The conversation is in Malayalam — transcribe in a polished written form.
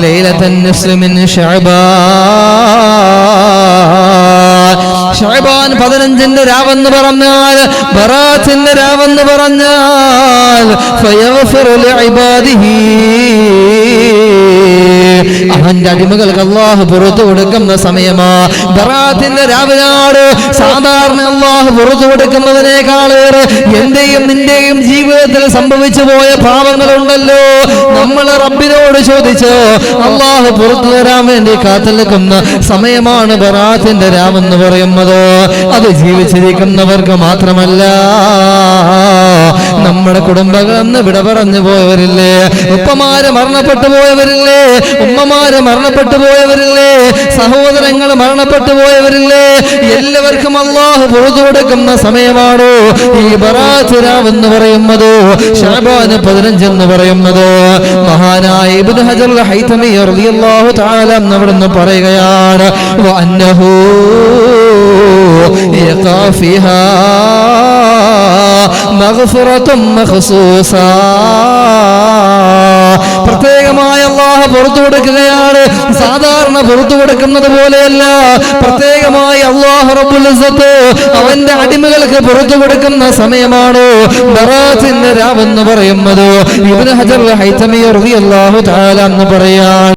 ലൈലത്തുൻ നിസ്ഫി മിൻ ശഅബാൻ 15ന്റെ രാവെന്ന് പറഞ്ഞാൽ ബറാത്തിന്റെ രാവെന്ന് പറഞ്ഞാൽ ഫയഗ്ഫിറു ലിഇബാദിഹി അവന്റെ അടിമകൾക്ക് അല്ലാഹു പുറത്തു കൊടുക്കുന്ന സമയമാ. ബറാത്തിന്റെ രാവിനാട് സാധാരണ അല്ലാഹു പുറത്തു കൊടുക്കുന്നതിനേക്കാളേറെ എന്റെയും നിന്റെയും ജീവിതത്തിൽ സംഭവിച്ചു പോയ പാപങ്ങളുണ്ടല്ലോ, നമ്മൾ റബ്ബിനോട് ചോദിച്ചോ അല്ലാഹു പുറത്തു തരാൻ വേണ്ടി കാത്തിരിക്കുന്ന സമയമാണ് ബറാത്തിന്റെ രാവെന്ന് പറയുന്നത്. അത് ജീവിച്ചിരിക്കുന്നവർക്ക് മാത്രമല്ല, നമ്മുടെ കുടുംബങ്ങളെന്ന് വിട പറഞ്ഞു പോയവരില്ലേ, ഉപ്പമാര് മരണപ്പെട്ടു പോയവരില്ലേ, ഉമ്മമാര് മരണപ്പെട്ടു പോയവരില്ലേ, സഹോദരങ്ങൾ മരണപ്പെട്ടു പോയവരില്ലേ, എല്ലാവർക്കും അല്ലാഹു പുറത്തു കൊടുക്കുന്ന സമയമാണ് ഈ ബറാത്ത് രാവ് എന്ന് പറയുന്നത്, ശഅബാൻ 15 എന്ന് പറയുന്നത്. മഹാനായ ഇബ്നു ഹജർ അൽ ഹൈതമി റളിയല്ലാഹു തആല അവിടുന്ന് പറയുകയാണ് വഅന്നഹു യഖാ ഫിഹാ മഗ്ഫിറത്തുൻ മഖ്സൂസ. പ്രത്യേകമായ അല്ലാഹു പുറത്തു കൊടുക്കുകയാണ്. സാധാരണ പുറത്തു കൊടുക്കുന്നത് പോലെയല്ല, പ്രത്യേകമായി അല്ലാഹു റബ്ബുൽ ഇസ്സത്ത് അവന്റെ അടിമകൾക്ക് പുറത്തു കൊടുക്കുന്ന സമയമാണ് ബറാത്തിന്റെ രാവ് എന്ന് പറയുന്നത്. ഇബ്നു ഹജർ അൽ ഹൈതമി റളിയല്ലാഹു തആല എന്ന് പറയാൻ